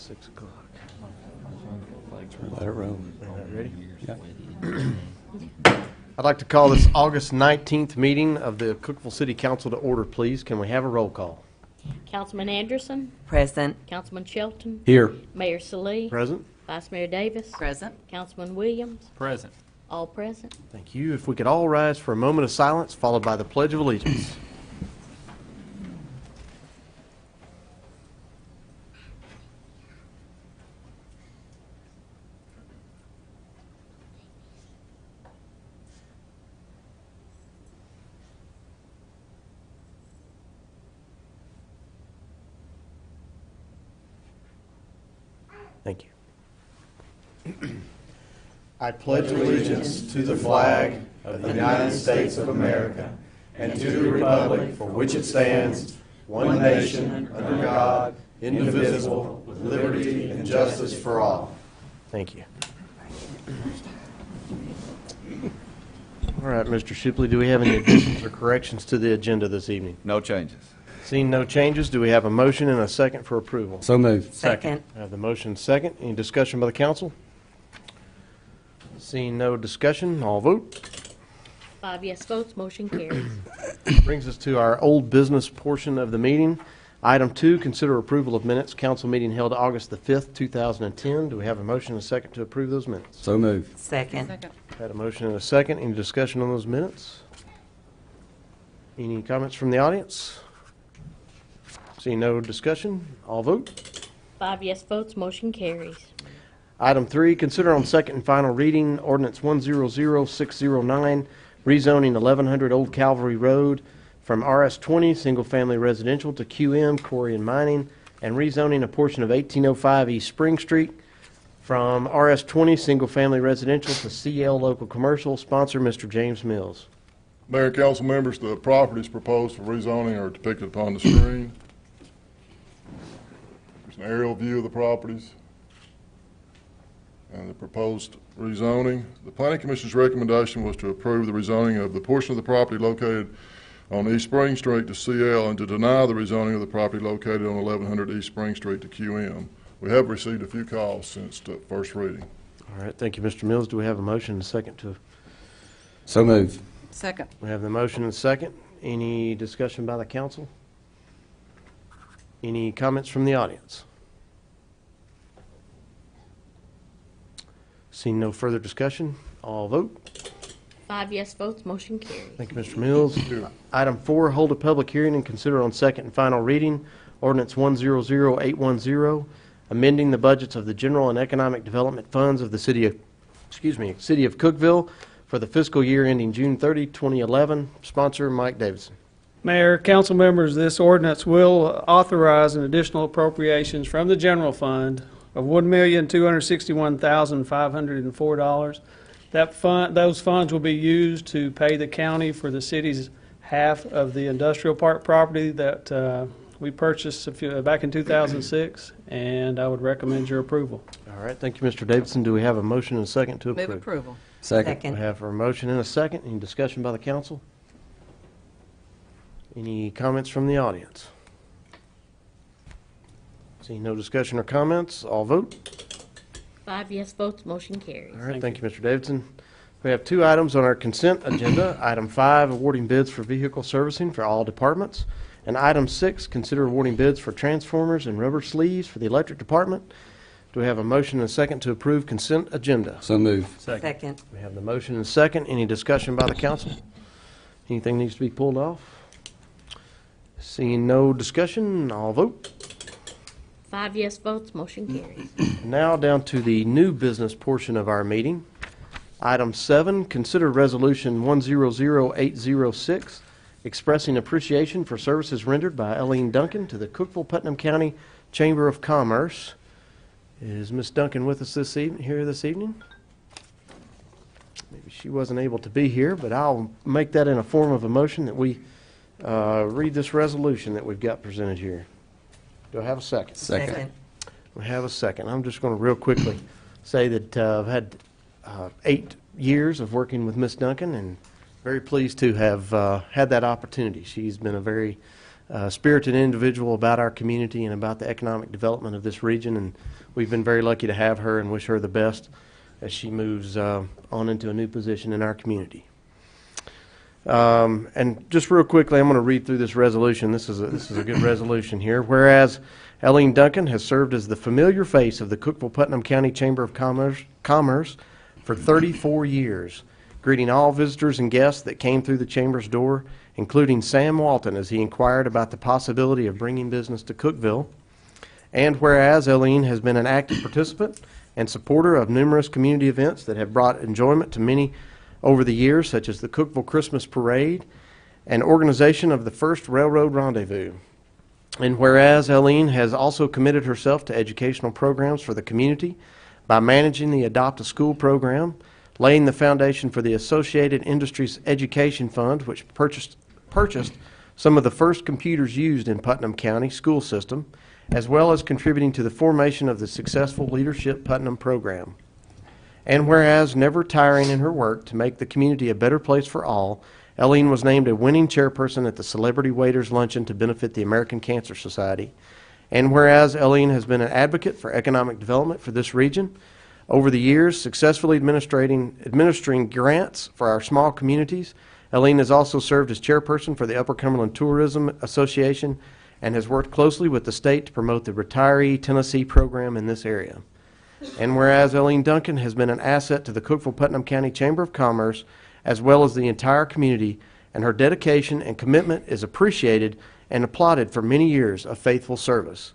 6 o'clock. Let it roll. Ready? Yeah. I'd like to call this August 19th meeting of the Cookeville City Council to order, please. Can we have a roll call? Councilman Anderson, Present. Councilman Shelton, Here. Mayor Salee, Present? Vice Mayor Davis, Present. Councilman Williams, Present. all present. Thank you. If we could all rise for a moment of silence, followed by the Pledge of Allegiance. Thank you. I pledge allegiance to the flag of the United States of America and to the republic for which it stands, one nation, under God, indivisible, with liberty and justice for all. Thank you. All right, Mr. Shipley, do we have any additions or corrections to the agenda this evening? No changes. Seeing no changes, do we have a motion and a second for approval? So moved. Second. I have the motion second. Any discussion by the council? Seeing no discussion, all vote. 5 yes votes, motion carries. Brings us to our old business portion of the meeting. Item 2, consider approval of minutes. Council meeting held August the 5th, 2010. Do we have a motion and a second to approve those minutes? So moved. Second. Had a motion and a second. Any discussion on those minutes? Any comments from the audience? Seeing no discussion, all vote. 5 yes votes, motion carries. Item 3, consider on second and final reading ordinance 100609, rezoning 1100 Old Calvary Road from RS20 Single Family Residential to QM Quarry and Mining, and rezoning a portion of 1805 East Spring Street from RS20 Single Family Residential to CL Local Commercial. Sponsor Mr. James Mills. Mayor and council members, the properties proposed for rezoning are depicted upon the screen. There's an aerial view of the properties and the proposed rezoning. The Planning Commission's recommendation was to approve the rezoning of the portion of the property located on East Spring Street to CL and to deny the rezoning of the property located on 1100 East Spring Street to QM. We have received a few calls since the first reading. All right, thank you, Mr. Mills. Do we have a motion and a second to? So moved. Second. We have the motion and a second. Any discussion by the council? Any comments from the audience? Seeing no further discussion, all vote. 5 yes votes, motion carries. Thank you, Mr. Mills. Item 4, hold a public hearing and consider on second and final reading ordinance 100810, amending the budgets of the general and economic development funds of the city of Cookeville for the fiscal year ending June 30, 2011. Sponsor Mike Davidson. Mayor, council members, this ordinance will authorize an additional appropriations from the general fund of $1,261,504. Those funds will be used to pay the county for the city's half of the industrial park property that we purchased back in 2006, and I would recommend your approval. All right, thank you, Mr. Davidson. Do we have a motion and a second to approve? Move approval. Second. We have a motion and a second. Any discussion by the council? Any comments from the audience? Seeing no discussion or comments, all vote. 5 yes votes, motion carries. All right, thank you, Mr. Davidson. We have 2 items on our consent agenda. Item 5, awarding bids for vehicle servicing for all departments. And item 6, consider awarding bids for transformers and rubber sleeves for the electric department. Do we have a motion and a second to approve consent agenda? So moved. Second. We have the motion and a second. Any discussion by the council? Anything needs to be pulled off? Seeing no discussion, I'll vote. 5 yes votes, motion carries. Now down to the new business portion of our meeting. Item 7, consider resolution 100806, expressing appreciation for services rendered by Eileen Duncan to the Cookeville-Putnam County Chamber of Commerce. Is Ms. Duncan with us this evening? Maybe she wasn't able to be here, but I'll make that in a form of a motion that we read this resolution that we've got presented here. Do I have a second? Second. We have a second. I'm just going to real quickly say that I've had 8 years of working with Ms. Duncan and very pleased to have had that opportunity. She's been a very spirited individual about our community and about the economic development of this region, and we've been very lucky to have her and wish her the best as she moves on into a new position in our community. And just real quickly, I'm going to read through this resolution. This is a good resolution here. Whereas Eileen Duncan has served as the familiar face of the Cookeville-Putnam County Chamber of Commerce for 34 years, greeting all visitors and guests that came through the Chamber's door, including Sam Walton as he inquired about the possibility of bringing business to Cookeville. And whereas Eileen has been an active participant and supporter of numerous community events that have brought enjoyment to many over the years, such as the Cookeville Christmas Parade and organization of the first Railroad Rendezvous. And whereas Eileen has also committed herself to educational programs for the community by managing the Adopt a School program, laying the foundation for the Associated Industries Education Fund, which purchased some of the first computers used in Putnam County school system, as well as contributing to the formation of the successful Leadership Putnam program. And whereas never tiring in her work to make the community a better place for all, Eileen was named a winning chairperson at the Celebrity Waiters Luncheon to benefit the American Cancer Society. And whereas Eileen has been an advocate for economic development for this region, over the years successfully administering grants for our small communities, Eileen has also served as chairperson for the Upper Cumberland Tourism Association and has worked closely with the state to promote the Retiree Tennessee program in this area. And whereas Eileen Duncan has been an asset to the Cookeville-Putnam County Chamber of Commerce as well as the entire community, and her dedication and commitment is appreciated and applauded for many years of faithful service.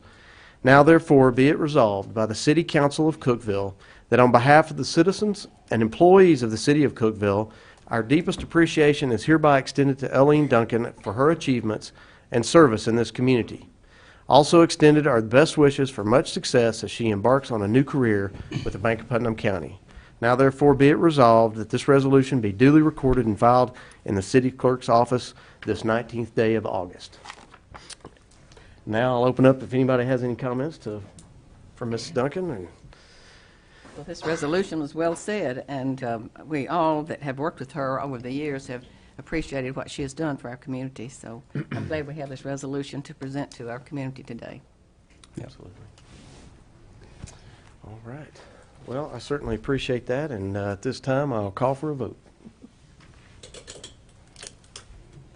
Now therefore be it resolved by the City Council of Cookeville that on behalf of the citizens and employees of the City of Cookeville, our deepest appreciation is hereby extended to Eileen Duncan for her achievements and service in this community. Also extended are the best wishes for much success as she embarks on a new career with the Bank of Putnam County. Now therefore be it resolved that this resolution be duly recorded and filed in the City Clerk's office this 19th day of August. Now I'll open up if anybody has any comments for Ms. Duncan. Well, this resolution was well said, and we all that have worked with her over the years have appreciated what she has done for our community. So I'm glad we have this resolution to present to our community today. Absolutely. All right. Well, I certainly appreciate that, and at this time I'll call for a vote.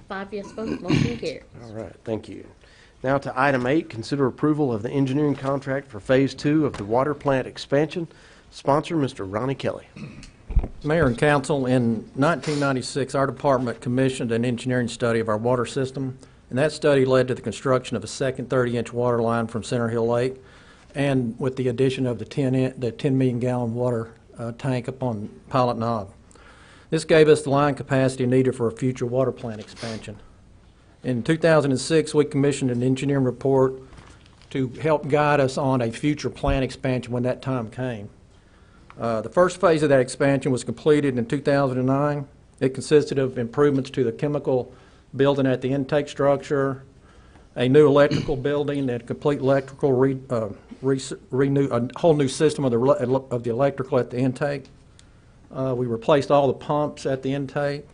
5 yes votes, motion carries. All right, thank you. Now to item 8, consider approval of the engineering contract for Phase 2 of the water plant expansion. Sponsor, Mr. Ronnie Kelly. Mayor and Council, in 1996, our department commissioned an engineering study of our water system, and that study led to the construction of a second 30-inch water line from Center Hill Lake, and with the addition of the 10 million gallon water tank up on Pilot Knob. This gave us the line capacity needed for a future water plant expansion. In 2006, we commissioned an engineering report to help guide us on a future plant expansion when that time came. The first phase of that expansion was completed in 2009. It consisted of improvements to the chemical building at the intake structure, a new electrical building, and complete electrical a whole new system of the electrical at the intake. We replaced all the pumps at the intake.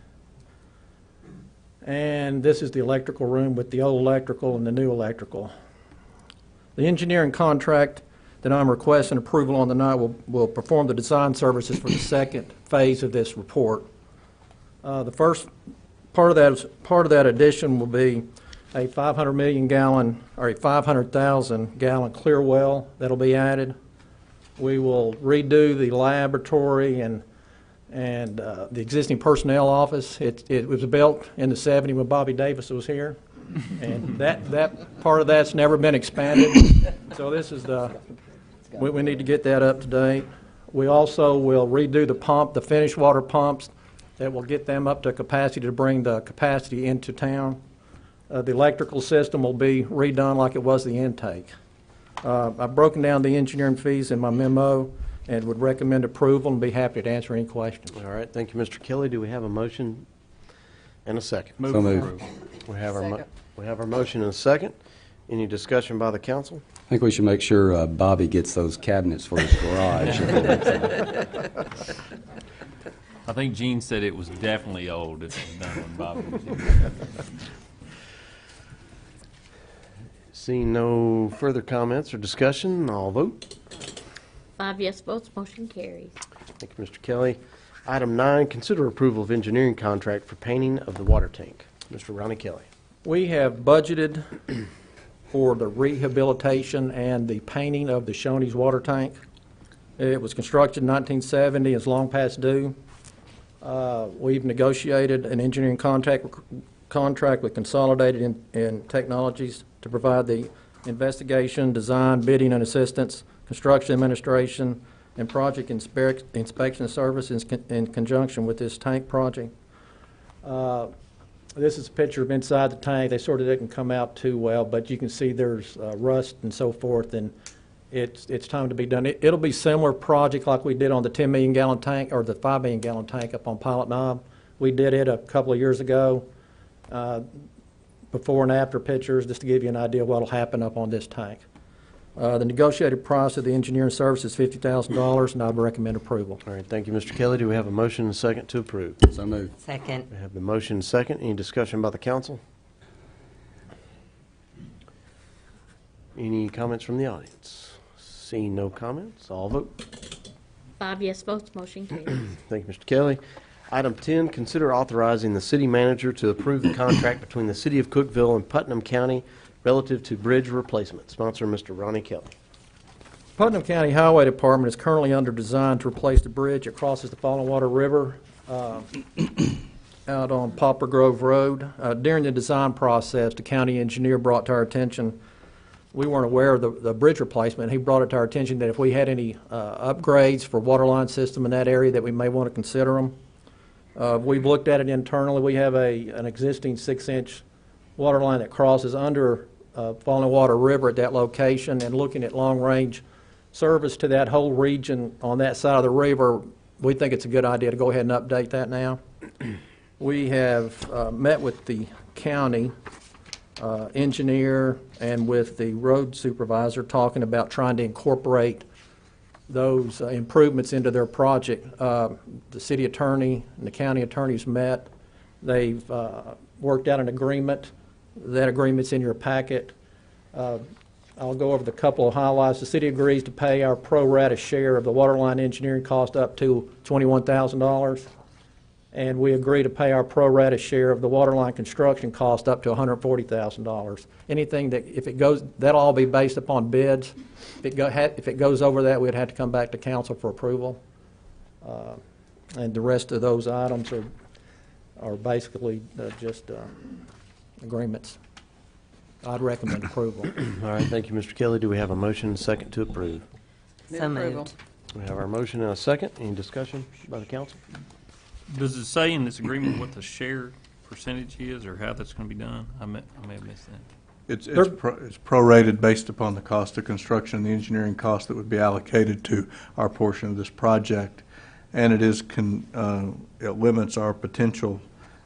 And this is the electrical room with the old electrical and the new electrical. The engineering contract that I'm requesting approval on tonight will perform the design services for the second phase of this report. The first part of that addition will be a 500 million gallon or a 500,000 gallon clear well that'll be added. We will redo the laboratory and the existing personnel office. It was built in the 70s when Bobby Davis was here, and that part of that's never been expanded. So this is we need to get that up to date. We also will redo the finished water pumps that will get them up to capacity to bring the capacity into town. The electrical system will be redone like it was the intake. I've broken down the engineering fees in my memo and would recommend approval and be happy to answer any questions. All right, thank you, Mr. Kelly. Do we have a motion and a second? So moved. We have our motion and a second. Any discussion by the council? I think we should make sure Bobby gets those cabinets for his garage. I think Gene said it was definitely old. It was done when Bobby was here. Seeing no further comments or discussion, I'll vote. 5 yes votes, motion carries. Thank you, Mr. Kelly. Item 9, consider approval of engineering contract for painting of the water tank. Mr. Ronnie Kelly. We have budgeted for the rehabilitation and the painting of the Shoney's water tank. It was constructed in 1970, it's long past due. We've negotiated an engineering contract with Consolidated in Technologies to provide the investigation, design, bidding, and assistance, construction administration, and project inspection services in conjunction with this tank project. This is a picture of inside the tank. They sort of didn't come out too well, but you can see there's rust and so forth, and it's time to be done. It'll be similar project like we did on the 10 million gallon tank, or the 5 million gallon tank up on Pilot Knob. We did it a couple of years ago. Before and after pictures, just to give you an idea of what will happen up on this tank. The negotiated price of the engineering service is $50,000, and I would recommend approval. All right, thank you, Mr. Kelly. Do we have a motion and a second to approve? So moved. Second. We have the motion and second. Any discussion by the council? Any comments from the audience? Seeing no comments, I'll vote. 5 yes votes, motion carries. Thank you, Mr. Kelly. Item 10, consider authorizing the city manager to approve the contract between the City of Cookeville and Putnam County relative to bridge replacement. Sponsor, Mr. Ronnie Kelly. Putnam County Highway Department is currently under design to replace the bridge that crosses the Falling Water River out on Poplar Grove Road. During the design process, the county engineer brought to our attention, we weren't aware of the bridge replacement. He brought it to our attention that if we had any upgrades for water line system in that area, that we may want to consider them. We've looked at it internally. We have an existing 6-inch water line that crosses under Falling Water River at that location, and looking at long-range service to that whole region on that side of the river, we think it's a good idea to go ahead and update that now. We have met with the county engineer and with the road supervisor, talking about trying to incorporate those improvements into their project. The city attorney and the county attorneys met. They've worked out an agreement. That agreement's in your packet. I'll go over the couple of highlights. The city agrees to pay our pro rata share of the waterline engineering cost up to $21,000. And we agree to pay our pro rata share of the waterline construction cost up to $140,000. Anything that, if it goes, that'll all be based upon bids. If it goes over that, we'd have to come back to council for approval. And the rest of those items are basically just agreements. I'd recommend approval. All right, thank you, Mr. Kelly. Do we have a motion and a second to approve? So approval. moved. We have our motion and a second. Any discussion by the council? Does it say in this agreement what the share percentage is, or how that's going to be done? I may have missed that. It's prorated based upon the cost of construction, the engineering cost that would be allocated to our portion of this project. And it it limits our potential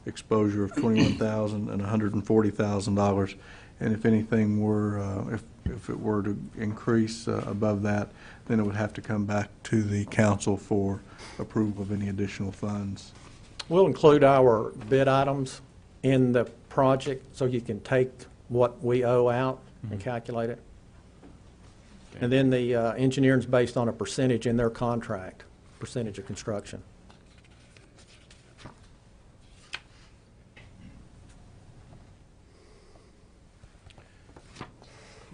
exposure of $21,000 and $140,000. And if anything were, if it were to increase above that, then it would have to come back to the council for approval of any additional funds. We'll include our bid items in the project so you can take what we owe out and calculate it. And then the engineering's based on a percentage in their contract, percentage of construction.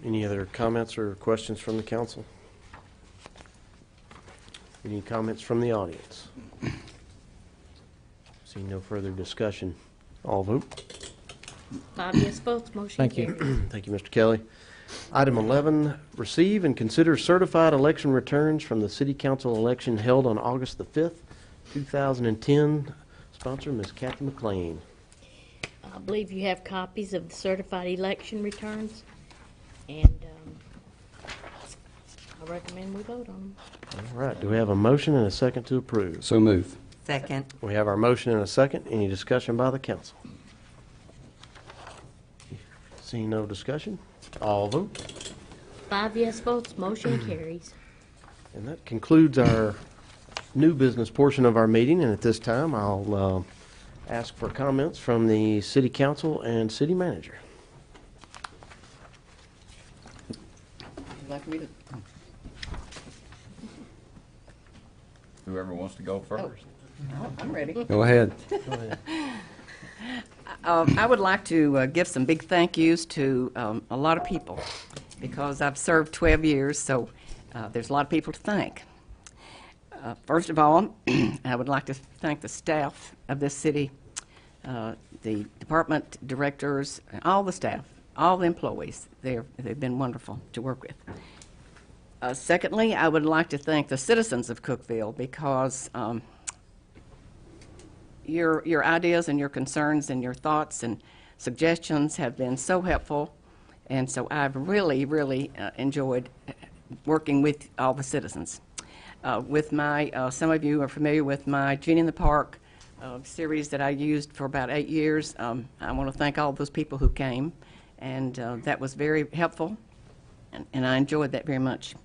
Any other comments or questions from the council? Any comments from the audience? Seeing no further discussion, all vote. 5 yes votes, motion Thank you. carries. Thank you, Mr. Kelly. Item 11, receive and consider certified election returns from the city council election held on August the 5th, 2010. Sponsor, Ms. Kathy McLean. I believe you have copies of the certified election returns, and I recommend we vote on them. All right, do we have a motion and a second to approve? So moved. Second. We have our motion and a second. Any discussion by the council? Seeing no discussion, all vote. 5 yes votes, motion carries. And that concludes our new business portion of our meeting, and at this time, I'll ask for comments from the city council and city manager. you like me to? Whoever wants to go first. I'm ready. Go ahead. I would like to give some big thank yous to a lot of people because I've served 12 years, so there's a lot of people to thank. First of all, I would like to thank the staff of this city, the department directors, all the staff, all the employees. They've been wonderful to work with. Secondly, I would like to thank the citizens of Cookeville because your ideas and your concerns and your thoughts and suggestions have been so helpful, and so I've really, really enjoyed working with all the citizens. With my, some of you are familiar with my Genie in the Park series that I used for about 8 years. I want to thank all those people who came, and that was very helpful, and I enjoyed that very much.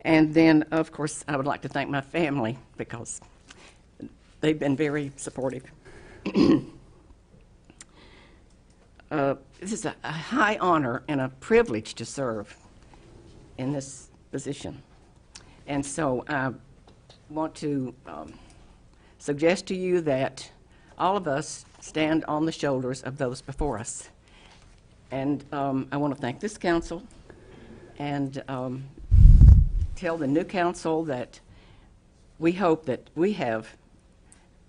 And then, of course, I would like to thank my family because they've been very supportive. This is a high honor and a privilege to serve in this position. And so I want to suggest to you that all of us stand on the shoulders of those before us. And I want to thank this council and tell the new council that we hope that we have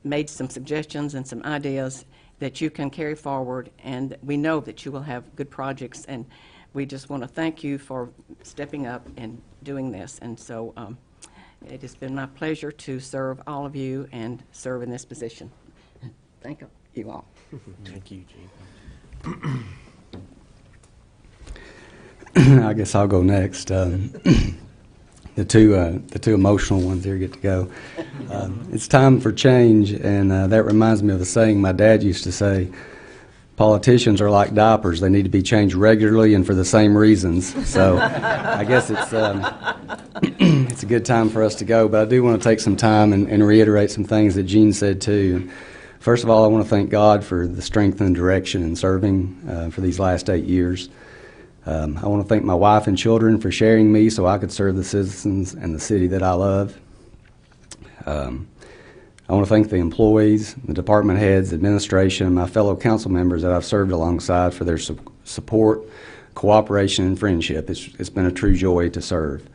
made some suggestions and some ideas that you can carry forward, and we know that you will have good projects, and we just want to thank you for stepping up and doing this. And so it has been my pleasure to serve all of you and serve in this position. Thank you all. Thank you, Gene. I guess I'll go next. The two emotional ones here get to go. It's time for change, and that reminds me of a saying my dad used to say, politicians are like diapers. They need to be changed regularly and for the same reasons. So I guess it's a good time for us to go, but I do want to take some time and reiterate some things that Gene said too. First of all, I want to thank God for the strength and direction in serving for these last 8 years. I want to thank my wife and children for sharing me so I could serve the citizens and the city that I love. I want to thank the employees, the department heads, administration, and my fellow council members that I've served alongside for their support, cooperation, and friendship. It's been a true joy to serve.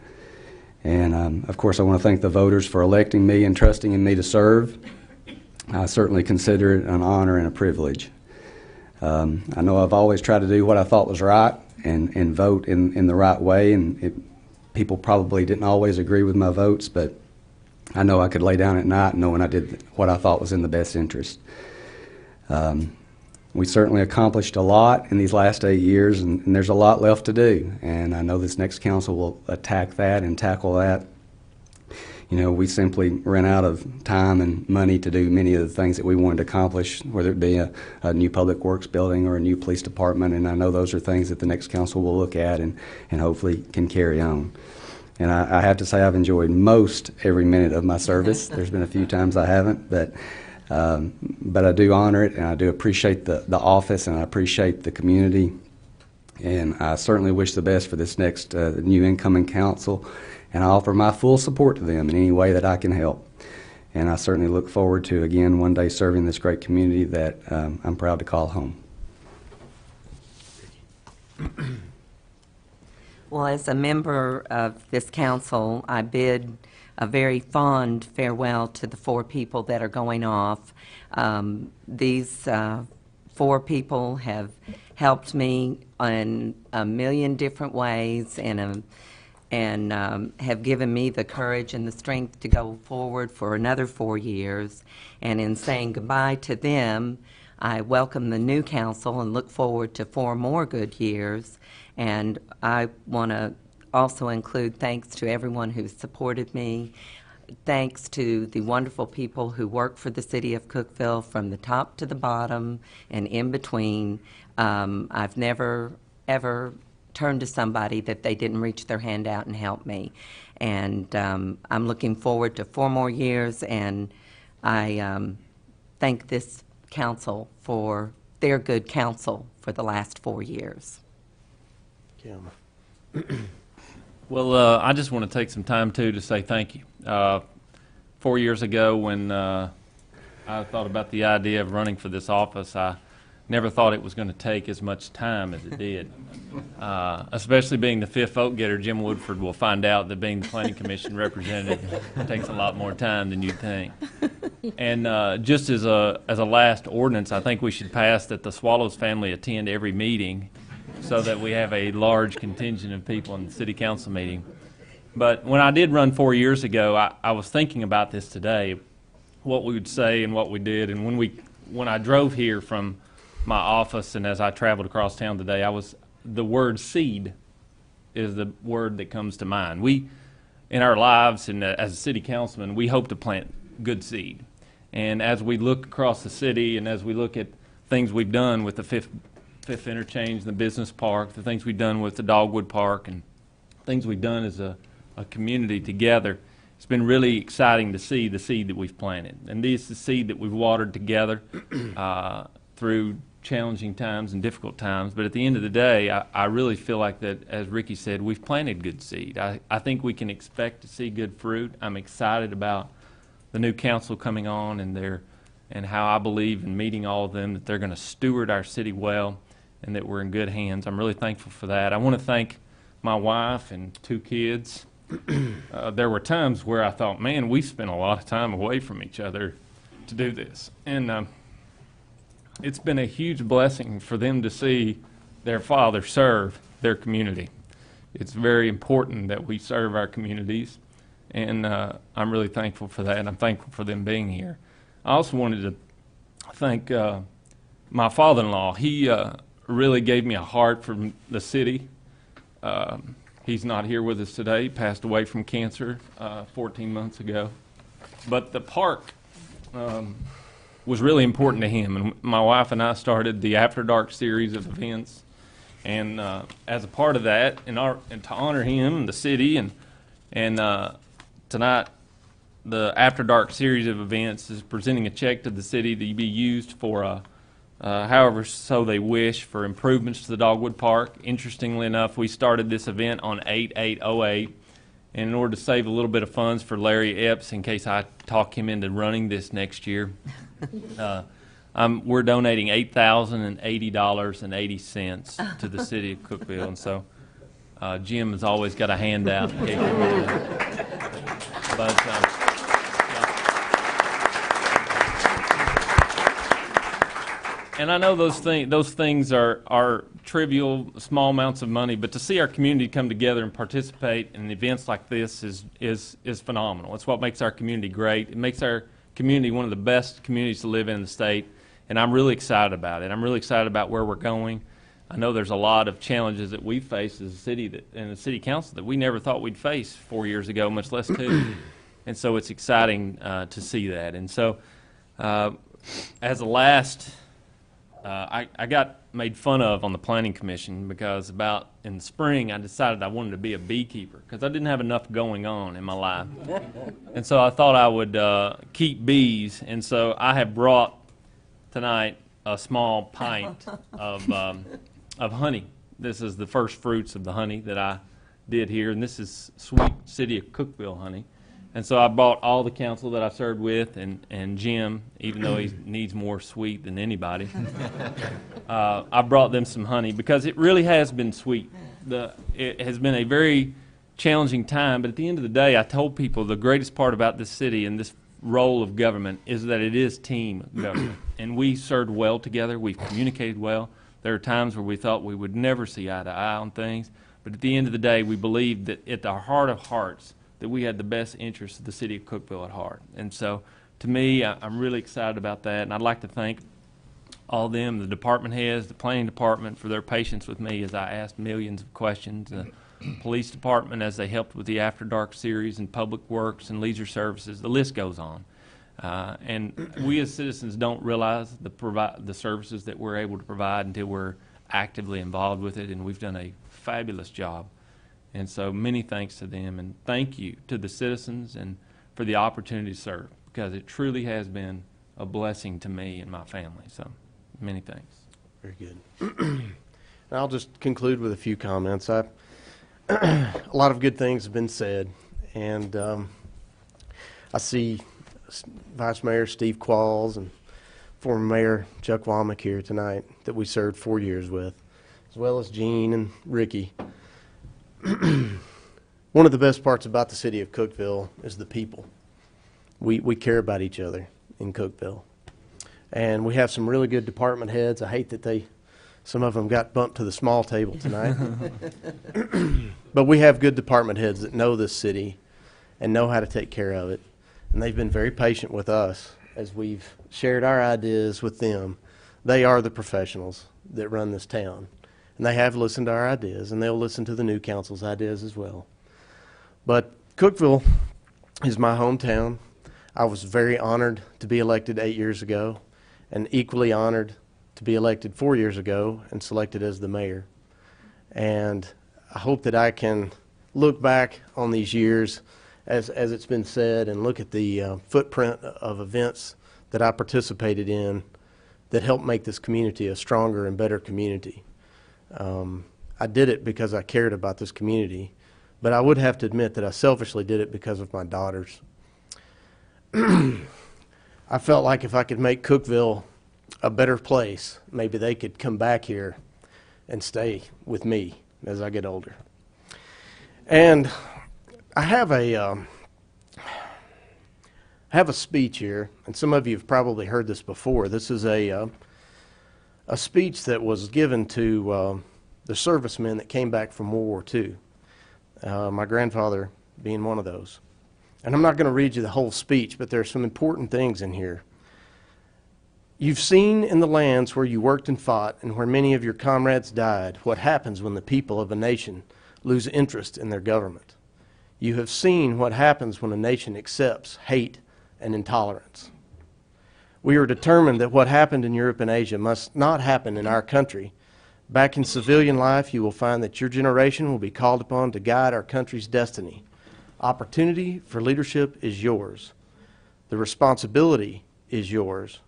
And of course, I want to thank the voters for electing me and trusting in me to serve. I certainly consider it an honor and a privilege. I know I've always tried to do what I thought was right and vote in the right way, and people probably didn't always agree with my votes, but I know I could lay down at night knowing I did what I thought was in the best interest. We certainly accomplished a lot in these last 8 years, and there's a lot left to do, and I know this next council will attack that and tackle that. You know, we simply ran out of time and money to do many of the things that we wanted to accomplish, whether it be a new public works building or a new police department, and I know those are things that the next council will look at and hopefully can carry on. And I have to say I've enjoyed most every minute of my service. There's been a few times I haven't, but I do honor it, and I do appreciate the office, and I appreciate the community. And I certainly wish the best for this next new incoming council, and I offer my full support to them in any way that I can help. And I certainly look forward to, again, one day serving this great community that I'm proud to call home. Well, as a member of this council, I bid a very fond farewell to the 4 people that are going off. These 4 people have helped me in a million different ways and have given me the courage and the strength to go forward for another 4 years. And in saying goodbye to them, I welcome the new council and look forward to 4 more good years. And I want to also include thanks to everyone who supported me, thanks to the wonderful people who work for the city of Cookeville from the top to the bottom and in between. I've never, ever turned to somebody that they didn't reach their hand out and help me. And I'm looking forward to 4 more years, and I thank this council for their good counsel for the last 4 years. Kim. Well, I just want to take some time, too, to say thank you. 4 years ago, when I thought about the idea of running for this office, I never thought it was going to take as much time as it did. Especially being the fifth vote getter, Jim Woodford will find out that being the Planning Commission representative takes a lot more time than you'd think. And just as a last ordinance, I think we should pass that the Swallows family attend every meeting so that we have a large contingent of people in the city council meeting. But when I did run 4 years ago, I was thinking about this today, what we would say and what we did. And when I drove here from my office and as I traveled across town today, the word seed is the word that comes to mind. We, in our lives and as a city councilman, we hope to plant good seed. And as we look across the city and as we look at things we've done with the Fifth Interchange, the business park, the things we've done with the Dogwood Park, and things we've done as a community together, it's been really exciting to see the seed that we've planted. And this is the seed that we've watered together through challenging times and difficult times. But at the end of the day, I really feel like that, as Ricky said, we've planted good seed. I think we can expect to see good fruit. I'm excited about the new council coming on and how I believe in meeting all of them, that they're going to steward our city well and that we're in good hands. I'm really thankful for that. I want to thank my wife and 2 kids. There were times where I thought, man, we spent a lot of time away from each other to do this. And it's been a huge blessing for them to see their father serve their community. It's very important that we serve our communities, and I'm really thankful for that, and I'm thankful for them being here. I also wanted to thank my father-in-law. He really gave me a heart for the city. He's not here with us today. He passed away from cancer 14 months ago. But the park was really important to him. And my wife and I started the After Dark series of events. And as a part of that, and to honor him and the city, and tonight, the After Dark series of events is presenting a check to the city to be used for however so they wish for improvements to the Dogwood Park. Interestingly enough, we started this event on 8/8/08, and in order to save a little bit of funds for Larry Epps, in case I talk him into running this next year, we're donating $8,080.80 to the city of Cookeville, and so Jim has always got a handout. But and I know those things are trivial, small amounts of money, but to see our community come together and participate in events like this is phenomenal. It's what makes our community great. It makes our community one of the best communities to live in the state, and I'm really excited about it. I'm really excited about where we're going. I know there's a lot of challenges that we face as a city and the city council that we never thought we'd face 4 years ago, much less 2. And so it's exciting to see that. And so as a last, I got made fun of on the Planning Commission because about in the spring I decided I wanted to be a beekeeper because I didn't have enough going on in my life. And so I thought I would keep bees. And so I have brought tonight a small pint of honey. This is the first fruits of the honey that I did here, and this is sweet City of Cookeville honey. And so I brought all the council that I served with, and Jim, even though he needs more sweet than anybody, I brought them some honey because it really has been sweet. It has been a very challenging time, but at the end of the day, I told people the greatest part about this city and this role of government is that it is team government. And we served well together. We've communicated well. There are times where we thought we would never see eye to eye on things, but at the end of the day, we believed that at the heart of hearts, that we had the best interests of the city of Cookeville at heart. And so, to me, I'm really excited about that, and I'd like to thank all of them, the department heads, the planning department, for their patience with me as I asked millions of questions, the police department as they helped with the After Dark series, and public works and leisure services. The list goes on. And we as citizens don't realize the services that we're able to provide until we're actively involved with it, and we've done a fabulous job. And so many thanks to them, and thank you to the citizens and for the opportunity to serve, because it truly has been a blessing to me and my family. So many thanks. Very good. I'll just conclude with a few comments. a lot of good things have been said, and I see Vice Mayor Steve Qualls and former Mayor Chuck Womack here tonight that we served 4 years with, as well as Gene and Ricky. One of the best parts about the city of Cookeville is the people. We care about each other in Cookeville. And we have some really good department heads. I hate that some of them got bumped to the small table tonight. But we have good department heads that know this city and know how to take care of it. And they've been very patient with us as we've shared our ideas with them. They are the professionals that run this town. And they have listened to our ideas, and they'll listen to the new council's ideas as well. But Cookeville is my hometown. I was very honored to be elected 8 years ago, and equally honored to be elected 4 years ago and selected as the mayor. And I hope that I can look back on these years, as it's been said, and look at the footprint of events that I participated in that helped make this community a stronger and better community. I did it because I cared about this community, but I would have to admit that I selfishly did it because of my daughters. I felt like if I could make Cookeville a better place, maybe they could come back here and stay with me as I get older. And I have a speech here, and some of you have probably heard this before. This is a speech that was given to the servicemen that came back from World War II, my grandfather being one of those. And I'm not going to read you the whole speech, but there are some important things in here. You've seen in the lands where you worked and fought and where many of your comrades died what happens when the people of a nation lose interest in their government. You have seen what happens when a nation accepts hate and intolerance. We are determined that what happened in Europe and Asia must not happen in our country. Back in civilian life, you will find that your generation will be called upon to guide our country's destiny. Opportunity for leadership is yours. The responsibility is yours.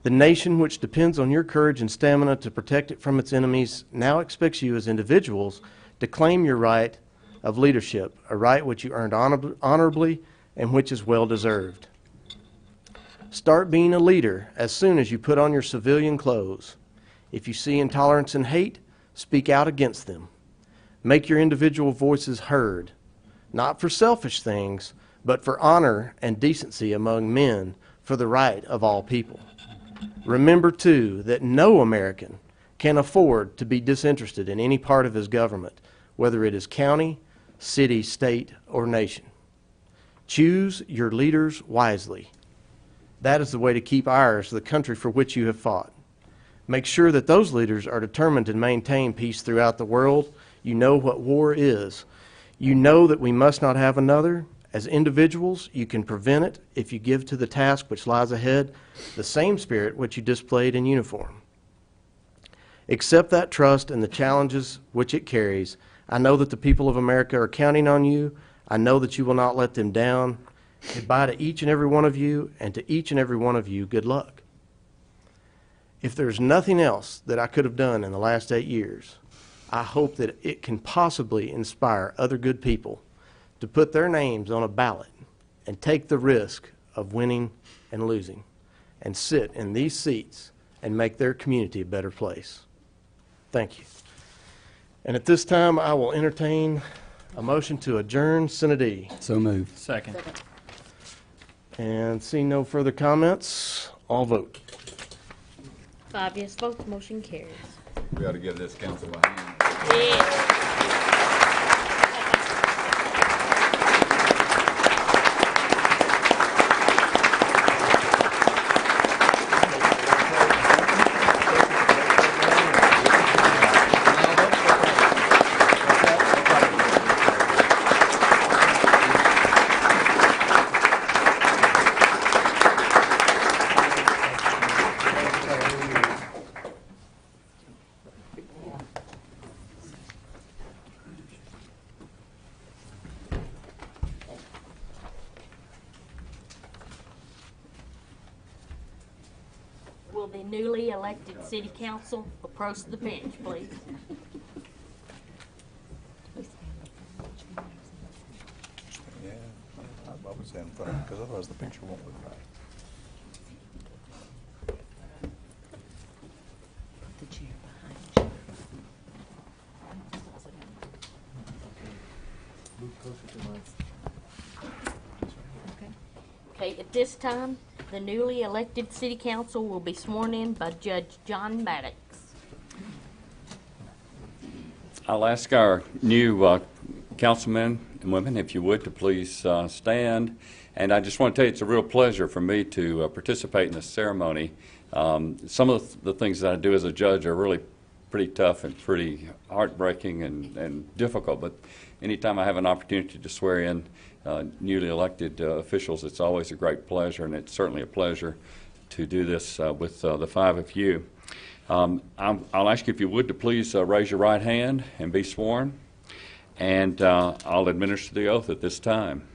The nation which depends on your courage and stamina to protect it from its enemies now expects you as individuals to claim your right of leadership, a right which you earned honorably and which is well deserved. Start being a leader as soon as you put on your civilian clothes. If you see intolerance and hate, speak out against them. Make your individual voices heard, not for selfish things, but for honor and decency among men, for the right of all people. Remember, too, that no American can afford to be disinterested in any part of his government, whether it is county, city, state, or nation. Choose your leaders wisely. That is the way to keep ours, the country for which you have fought. Make sure that those leaders are determined to maintain peace throughout the world. You know what war is. You know that we must not have another. As individuals, you can prevent it if you give to the task which lies ahead the same spirit which you displayed in uniform. Accept that trust and the challenges which it carries. I know that the people of America are counting on you. I know that you will not let them down. Goodbye to each and every one of you, and to each and every one of you, good luck. If there's nothing else that I could have done in the last 8 years, I hope that it can possibly inspire other good people to put their names on a ballot and take the risk of winning and losing and sit in these seats and make their community a better place. Thank you. And at this time, I will entertain a motion to adjourn sine die. So moved. Second. And seeing no further comments, all vote. 5 yes votes, motion carries. We ought to give this council a hand. Yeah. Will the newly elected city council approach the bench, please? Put that in front of me, because otherwise the picture won't look right. The chair behind Okay, at this time, the newly elected city council will be sworn in by Judge John Maddox. I'll ask our new councilmen and women, if you would, to please stand. And I just want to tell you, it's a real pleasure for me to participate in this ceremony. Some of the things that I do as a judge are really pretty tough and pretty heartbreaking and difficult, but anytime I have an opportunity to swear in newly elected officials, it's always a great pleasure, and it's certainly a pleasure to do this with the five of you. I'll ask you, if you would, to please raise your right hand and be sworn, and I'll administer the oath at this time.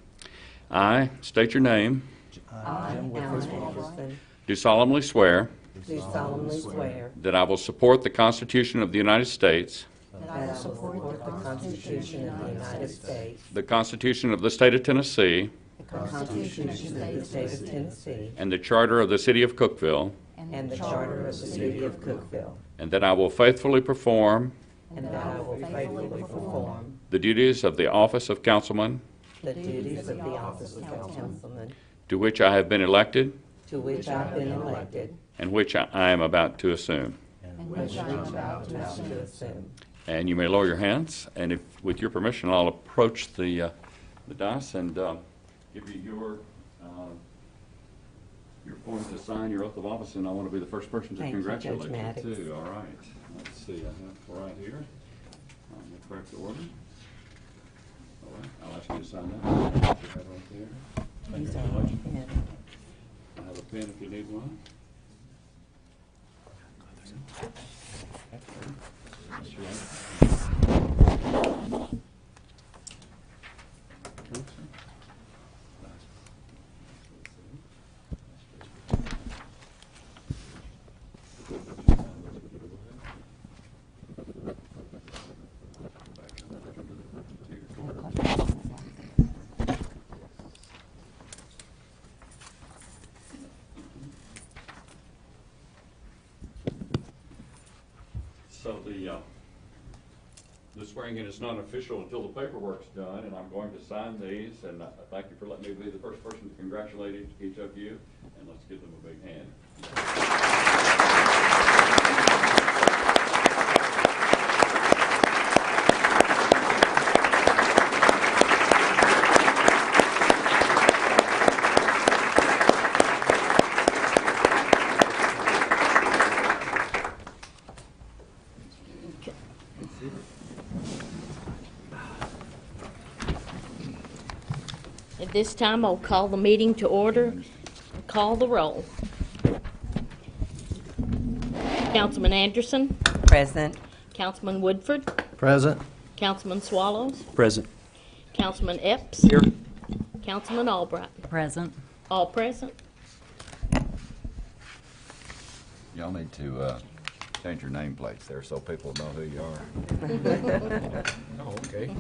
I state your name. I, Alan Anderson, Do solemnly swear do solemnly swear that I will support the Constitution of the United States, that I will support the Constitution of the United States, the Constitution of the State of Tennessee, the Constitution of the State of Tennessee, and the Charter of the City of Cookeville, and the Charter of the City of Cookeville, and that I will faithfully perform and that I will faithfully perform the duties of the office of councilman the duties of the office of councilman to which I have been elected to which I have been elected and which I am about to assume. and which I am about to assume. And you may lower your hands, and if, with your permission, I'll approach the dais and give you your form to sign your oath of office, and I want to be the first person to Thank you, congratulate Judge you, Maddox. too. All right. Let's see. I have right here. I'm in the correct order. All right. I'll ask you to sign that. You have it right there. These are Congratulations. I have a pen if you need one. So the swearing in is not official until the paperwork's done, and I'm going to sign these, and thank you for letting me be the first person to congratulate each of you, and let's give them a big hand. At this time, I'll call the meeting to order. Call the roll. Councilman Anderson, Present. Councilman Woodford, Present. Councilman Swallows, Present. Councilman Epps, Here. Councilman Albright. Present. All present. Y'all need to change your nameplates there so people know who you are. Oh, okay.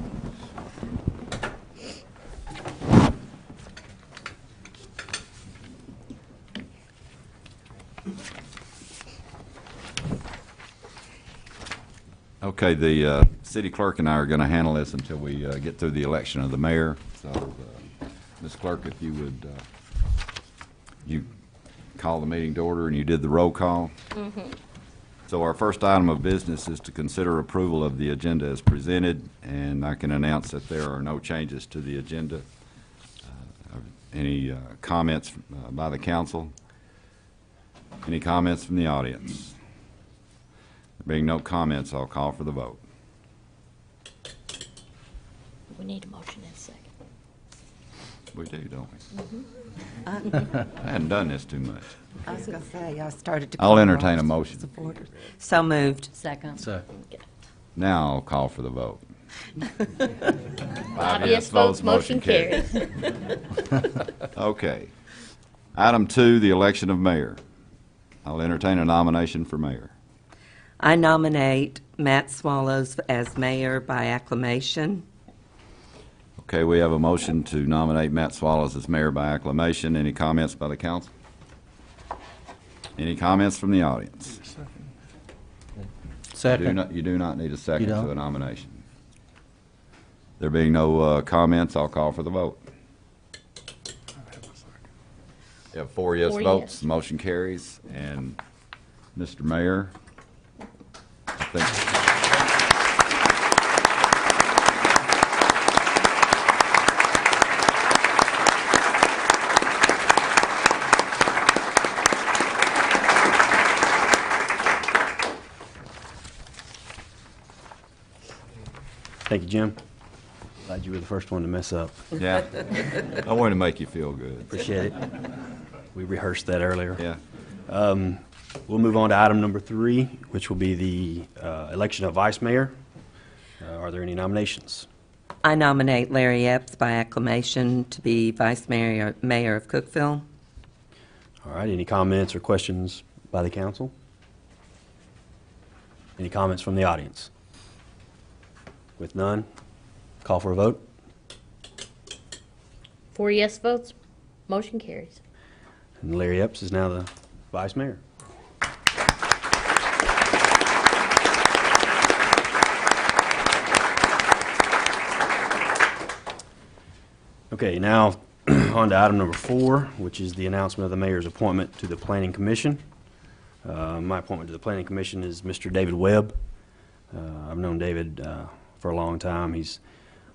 Okay, the city clerk and I are going to handle this until we get through the election of the mayor. So, Ms. Clerk, if you would, you call the meeting to order, and you did the roll call. Mm-hmm. So our first item of business is to consider approval of the agenda as presented, and I can announce that there are no changes to the agenda. Any comments by the council? Any comments from the audience? There being no comments, I'll call for the vote. We need a motion in a second. We do, don't we? I hadn't done this too much. I was going to say, I started to. I'll call entertain all a motion. sorts of orders. So moved. Second. Now I'll call for the vote. 5 yes votes, motion carries. Okay. Item 2, the election of mayor. I'll entertain a nomination for mayor. I nominate Matt Swallows as mayor by acclamation. Okay, we have a motion to nominate Matt Swallows as mayor by acclamation. Any comments by the council? Any comments from the audience? You do not need a second to a nomination. There being no comments, I'll call for the vote. You have 4 yes 4 votes. yes. The motion carries. And Mr. Mayor, I think. Thank you, Jim. Glad you were the first one to mess up. Yeah, I wanted to make you feel good. Appreciate it. We rehearsed that earlier. Yeah. We'll move on to item number 3, which will be the election of vice mayor. Are there any nominations? I nominate Larry Epps by acclamation to be vice mayor of Cookeville. All right, any comments or questions by the council? Any comments from the audience? With none, call for a vote. 4 yes votes, motion carries. And Larry Epps is now the vice mayor. Okay, now on to item number 4, which is the announcement of the mayor's appointment to the Planning Commission. My appointment to the Planning Commission is Mr. David Webb. I've known David for a long time. He's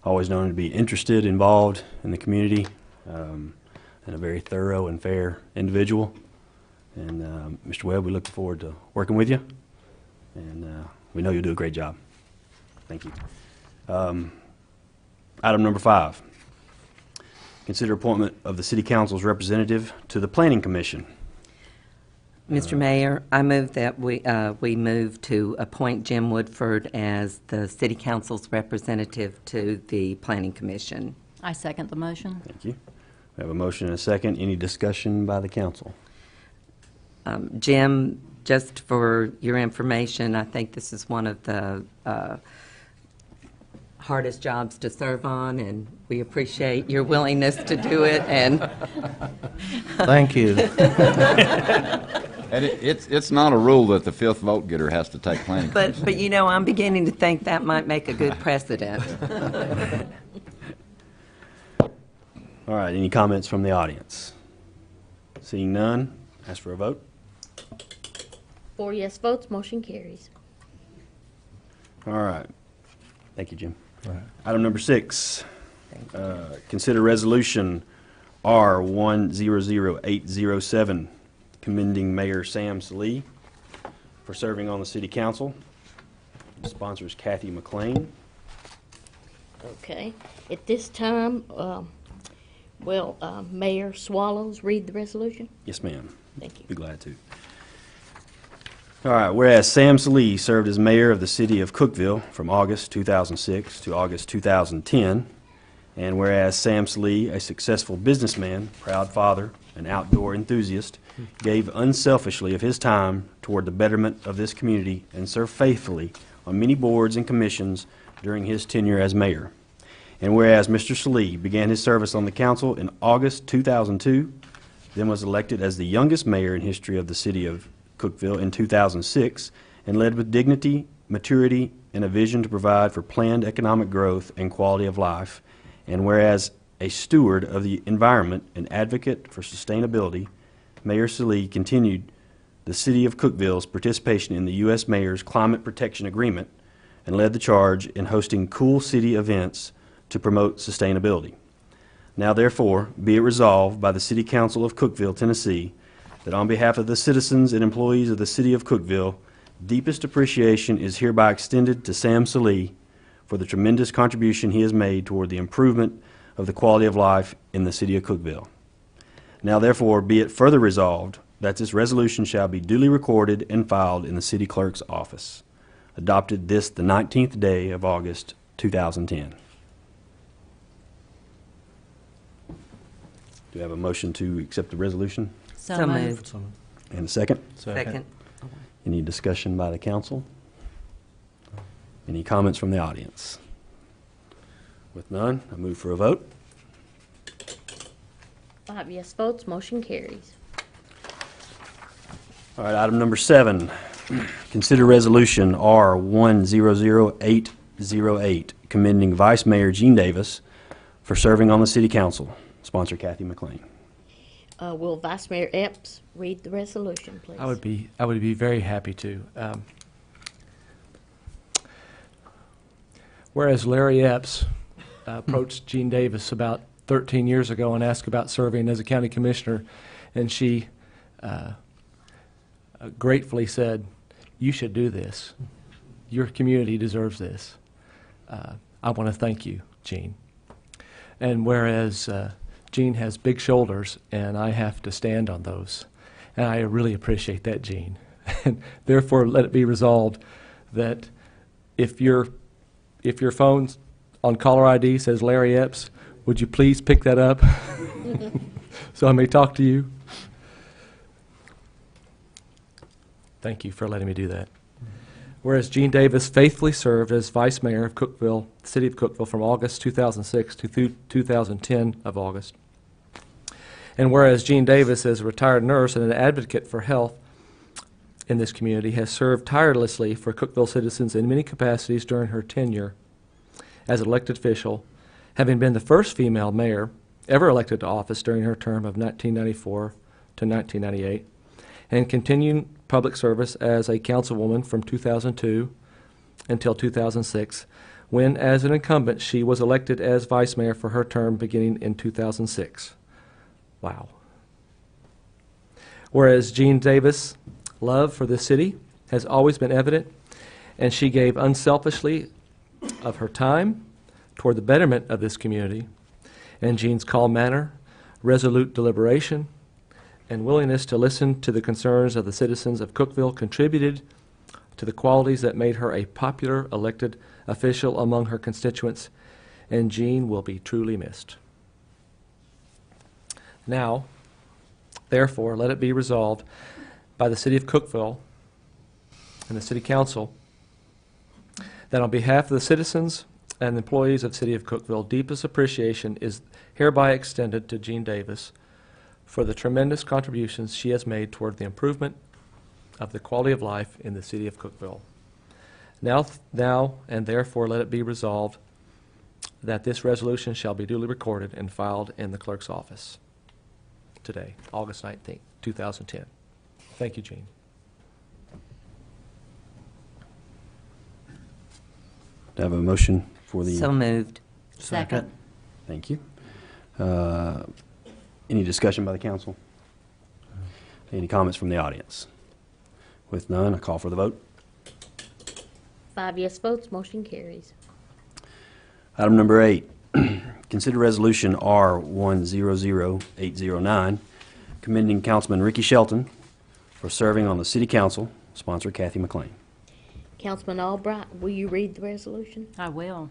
always known to be interested, involved in the community, and a very thorough and fair individual. And Mr. Webb, we look forward to working with you, and we know you'll do a great job. Thank you. Item number 5, consider appointment of the City Council's representative to the Planning Commission. Mr. Mayor, I move that we move to appoint Jim Woodford as the City Council's representative to the Planning Commission. I second the motion. Thank you. We have a motion and a second. Any discussion by the council? Jim, just for your information, I think this is one of the hardest jobs to serve on, and we appreciate your willingness to do it. And Thank you. And it's not a rule that the 5th vote getter has to take planning. but you know, I'm beginning to think that might make a good precedent. All right, any comments from the audience? Seeing none, ask for a vote. 4 yes votes, motion carries. All right. Thank you, Jim. Item number 6, consider resolution R100807, commending Mayor Sam Salee for serving on the City Council. Sponsors Kathy McLean. Okay. At this time, will Mayor Swallows read the resolution? Yes, ma'am. Thank you. Be glad to. All right, whereas Sam Salee served as mayor of the city of Cookeville from August 2006 to August 2010, and whereas Sam Salee, a successful businessman, proud father, and outdoor enthusiast, gave unselfishly of his time toward the betterment of this community and served faithfully on many boards and commissions during his tenure as mayor. And whereas Mr. Salee began his service on the council in August 2002, then was elected as the youngest mayor in history of the city of Cookeville in 2006, and led with dignity, maturity, and a vision to provide for planned economic growth and quality of life. And whereas a steward of the environment and advocate for sustainability, Mayor Salee continued the city of Cookeville's participation in the U.S. Mayor's Climate Protection Agreement and led the charge in hosting cool city events to promote sustainability. Now therefore, be it resolved by the City Council of Cookeville, Tennessee, that on behalf of the citizens and employees of the city of Cookeville, deepest appreciation is hereby extended to Sam Salee for the tremendous contribution he has made toward the improvement of the quality of life in the city of Cookeville. Now therefore, be it further resolved that this resolution shall be duly recorded and filed in the city clerk's office. Adopted this the 19th day of August 2010. Do we have a motion to accept the resolution? So moved. And a second? Second. Any discussion by the council? Any comments from the audience? With none, I move for a vote. 5 yes votes, motion carries. All right, item number 7, consider resolution R100808, commending Vice Mayor Gene Davis for serving on the City Council. Sponsor Kathy McLean. Will Vice Mayor Epps read the resolution, please? I would be very happy to. Whereas Larry Epps approached Gene Davis about 13 years ago and asked about serving as a county commissioner, and she gratefully said, "You should do this. Your community deserves this. I want to thank you, Gene." And whereas Gene has big shoulders, and I have to stand on those, and I really appreciate that, Gene. And therefore, let it be resolved that if your phone's on caller ID says Larry Epps, would you please pick that up so I may talk to you? Thank you for letting me do that. Whereas Gene Davis faithfully served as Vice Mayor of Cookeville, City of Cookeville, from August 2006 to 2010 of August. And whereas Gene Davis, as a retired nurse and an advocate for health in this community, has served tirelessly for Cookeville citizens in many capacities during her tenure as an elected official, having been the first female mayor ever elected to office during her term of 1994 to 1998, and continuing public service as a councilwoman from 2002 until 2006, when, as an incumbent, she was elected as vice mayor for her term beginning in 2006. Wow. Whereas Gene Davis' love for the city has always been evident, and she gave unselfishly of her time toward the betterment of this community, and Gene's calm manner, resolute deliberation, and willingness to listen to the concerns of the citizens of Cookeville contributed to the qualities that made her a popular elected official among her constituents, and Gene will be truly missed. Now, therefore, let it be resolved by the City of Cookeville and the City Council that on behalf of the citizens and employees of City of Cookeville, deepest appreciation is hereby extended to Gene Davis for the tremendous contributions she has made toward the improvement of the quality of life in the City of Cookeville. Now and therefore let it be resolved that this resolution shall be duly recorded and filed in the clerk's office today, August 19th, 2010. Thank you, Gene. Do I have a motion for the... So moved. Second. Thank you. Any discussion by the council? Any comments from the audience? With none, I call for the vote. 5 yes votes, motion carries. Item number 8, consider resolution R100809, commending Councilman Ricky Shelton for serving on the City Council. Sponsor Kathy McLean. Councilman Albright, will you read the resolution? I will.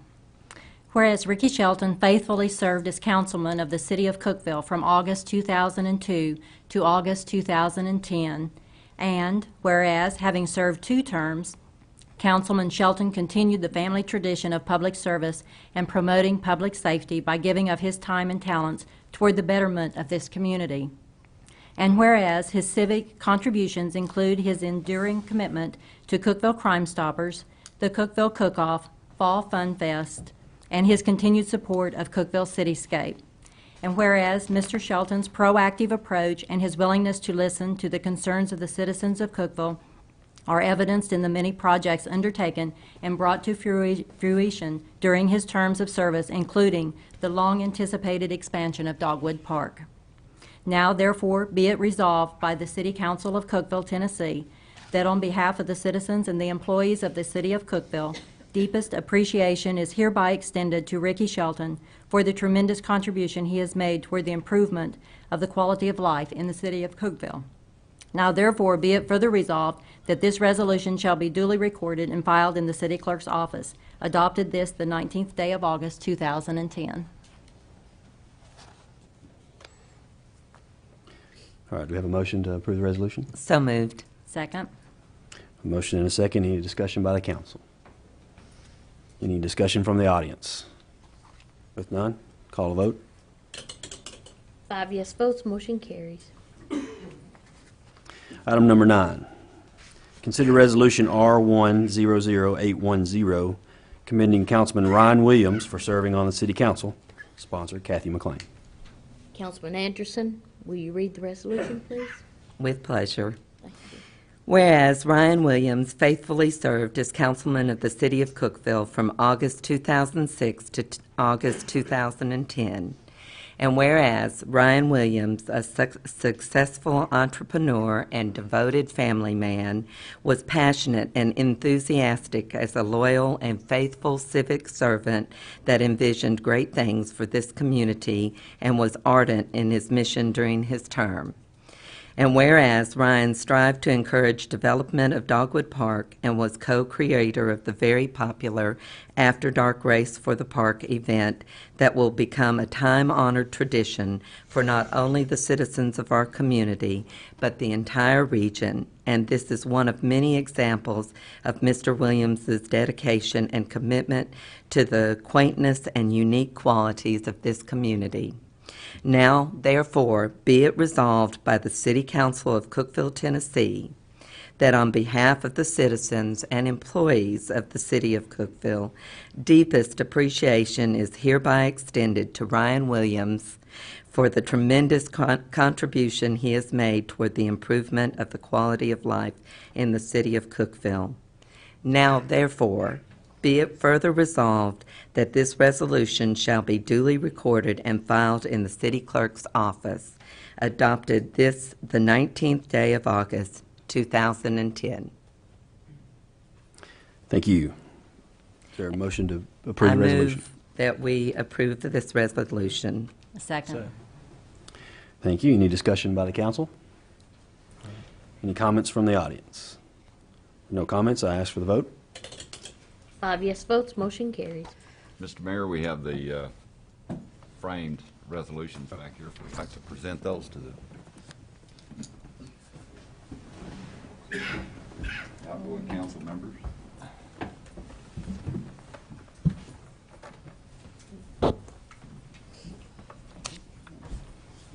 Whereas Ricky Shelton faithfully served as councilman of the City of Cookeville from August 2002 to August 2010, and whereas, having served 2 terms, Councilman Shelton continued the family tradition of public service and promoting public safety by giving of his time and talents toward the betterment of this community. And whereas his civic contributions include his enduring commitment to Cookeville Crime Stoppers, the Cookeville Cook-Off, Fall Fun Fest, and his continued support of Cookeville Cityscape. And whereas Mr. Shelton's proactive approach and his willingness to listen to the concerns of the citizens of Cookeville are evidenced in the many projects undertaken and brought to fruition during his terms of service, including the long-anticipated expansion of Dogwood Park. Now, therefore, be it resolved by the City Council of Cookeville, Tennessee, that on behalf of the citizens and the employees of the City of Cookeville, deepest appreciation is hereby extended to Ricky Shelton for the tremendous contribution he has made toward the improvement of the quality of life in the City of Cookeville. Now, therefore, be it further resolved that this resolution shall be duly recorded and filed in the City Clerk's office. Adopted this the 19th day of August, 2010. All right, do we have a motion to approve the resolution? So moved. Second. A motion and a second. Any discussion by the council? Any discussion from the audience? With none, call a vote. 5 yes votes, motion carries. Item number 9, consider Resolution R100810, commending Councilman Ryan Williams for serving on the City Council. Sponsor Kathy McLean. Councilman Anderson, will you read the resolution, please? With pleasure. Thank you. Whereas Ryan Williams faithfully served as councilman of the City of Cookeville from August 2006 to August 2010, and whereas Ryan Williams, a successful entrepreneur and devoted family man, was passionate and enthusiastic as a loyal and faithful civic servant that envisioned great things for this community and was ardent in his mission during his term. And whereas Ryan strived to encourage development of Dogwood Park and was co-creator of the very popular After Dark Race for the Park event that will become a time-honored tradition for not only the citizens of our community, but the entire region. And this is one of many examples of Mr. Williams's dedication and commitment to the quaintness and unique qualities of this community. Now, therefore, be it resolved by the City Council of Cookeville, Tennessee, that on behalf of the citizens and employees of the City of Cookeville, deepest appreciation is hereby extended to Ryan Williams for the tremendous contribution he has made toward the improvement of the quality of life in the City of Cookeville. Now, therefore, be it further resolved that this resolution shall be duly recorded and filed in the city clerk's office, adopted this, the 19th day of August, 2010. Thank you. Is there a motion to approve I the resolution? move that we approve this resolution. A second. Thank you. Any discussion by the council? Any comments from the audience? No comments. I ask for the vote. 5 yes votes, motion carries. Mr. Mayor, we have the framed resolutions back here. If we'd like to present those to the outgoing council members.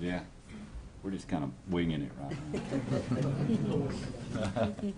Yeah, we're just kind of winging it right now.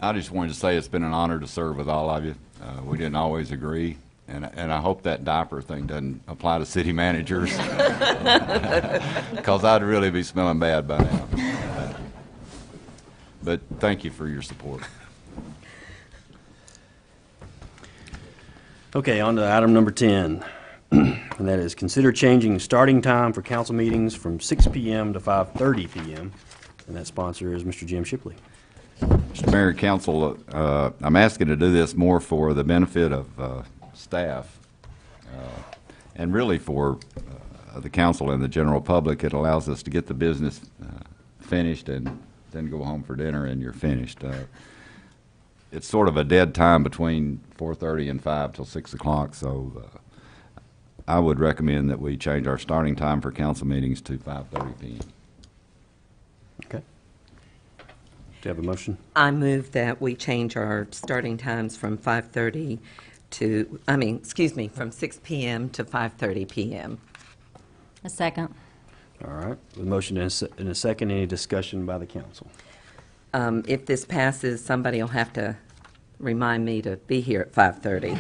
I just wanted to say it's been an honor to serve with all of you. We didn't always agree, and I hope that diaper thing doesn't apply to city managers, because I'd really be smelling bad by now. But thank you for your support. Okay, on to item number 10, and that is consider changing the starting time for council meetings from 6 p.m. to 5:30 p.m., and that sponsor is Mr. Jim Shipley. Mr. Mayor and Council, I'm asking to do this more for the benefit of staff and really for the council and the general public. It allows us to get the business finished and then go home for dinner and you're finished. It's sort of a dead time between 4:30 and 5 till 6 o'clock, so I would recommend that we change our starting time for council meetings to 5:30 p.m. Okay. Do you have a motion? I move that we change our starting times from 5:30 to, from 6 p.m. to 5:30 p.m. A second. All right. With a motion and a second, any discussion by the council? If this passes, somebody will have to remind me to be here at 5:30.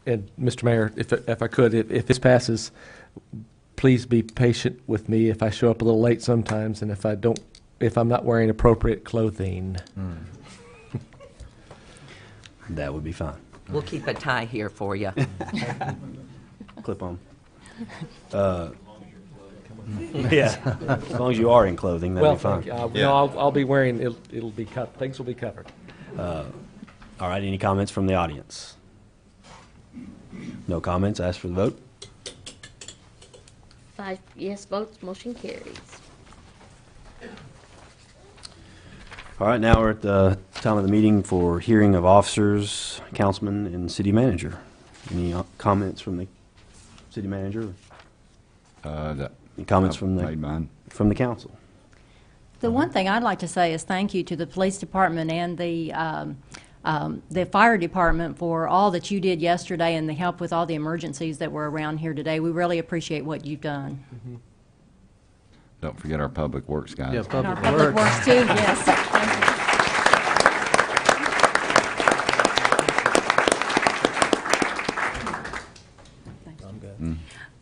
And Mr. Mayor, if I could, if this passes, please be patient with me if I show up a little late sometimes and if I'm not wearing appropriate clothing. That would be fine. We'll keep a tie here for you. Clip on. Yeah, as long as you are in clothing, that'll be fine. Thank you. No, I'll be wearing, it'll be things will be covered. All right, any comments from the audience? No comments, ask for the vote. 5 yes votes, motion carries. All right, now we're at the time of the meeting for hearing of officers, councilman, and city manager. Any comments from the city manager? Any comments from made mine. the council? The one thing I'd like to say is thank you to the police department and the fire department for all that you did yesterday and the help with all the emergencies that were around here today. We really appreciate what you've done. Don't forget our public works guys. Yeah, And our Public public Works. works too, yes.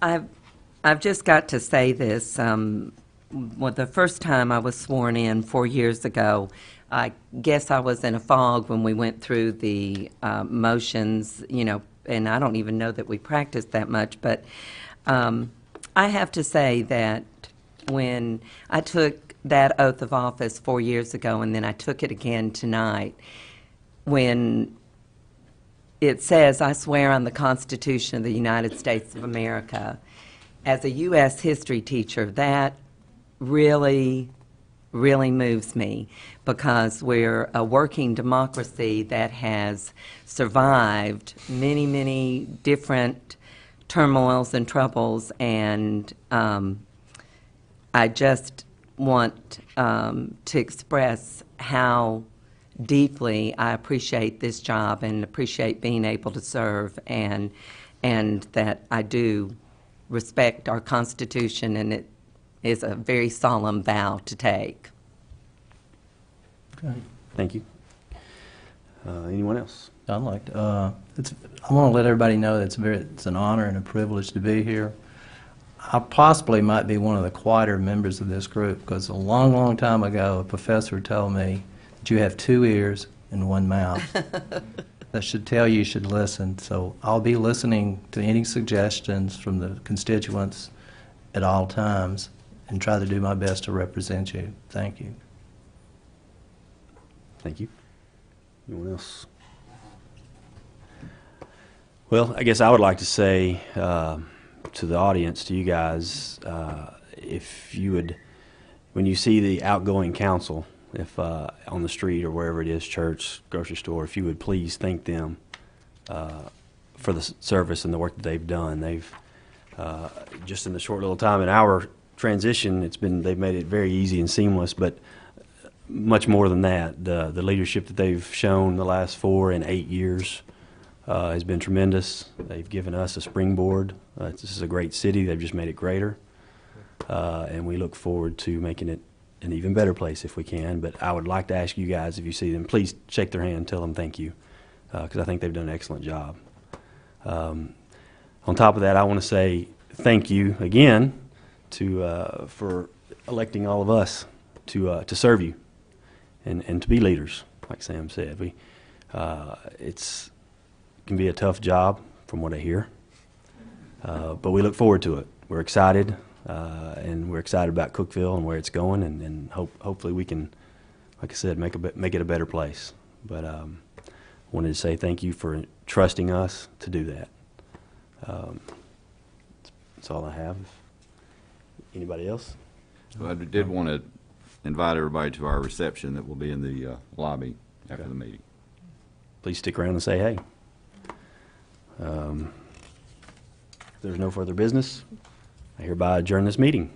Thank you. I've just got to say this. Well, the first time I was sworn in 4 years ago, I guess I was in a fog when we went through the motions, and I don't even know that we practiced that much, but I have to say that when I took that oath of office 4 years ago, and then I took it again tonight, when it says, "I swear on the Constitution of the United States of America," as a U.S. history teacher, that really moves me, because we're a working democracy that has survived many different turmoils and troubles, and I just want to express how deeply I appreciate this job and appreciate being able to serve, and that I do respect our Constitution, and it is a very solemn vow to take. Okay. Thank you. Anyone else? I'd like to, I want to let everybody know that it's an honor and a privilege to be here. I possibly might be one of the quieter members of this group, because a long time ago, a professor told me that you have 2 ears and 1 mouth. That should tell you should listen. So I'll be listening to any suggestions from the constituents at all times and try to do my best to represent you. Thank you. Thank you. Anyone else? Well, I guess I would like to say to the audience, to you guys, if you would, when you see the outgoing council, if on the street or wherever it is, church, grocery store, if you would please thank them for the service and the work that they've done. They've just in the short little time in our transition, they've made it very easy and seamless, but much more than that, the leadership that they've shown the last 4 and 8 years has been tremendous. They've given us a springboard. This is a great city. They've just made it greater, and we look forward to making it an even better place if we can. But I would like to ask you guys, if you see them, please shake their hand, tell them thank you, because I think they've done an excellent job. On top of that, I want to say thank you again for electing all of us to serve you and to be leaders, like Sam said. It can be a tough job, from what I hear, but we look forward to it. We're excited, and we're excited about Cookeville and where it's going, and hopefully we can, like I said, make it a better place. But I wanted to say thank you for trusting us to do that. That's all I have. Anybody else? Well, I did want to invite everybody to our reception that will be in the lobby after the meeting. Please stick around and say hey. If there's no further business, I hereby adjourn this meeting.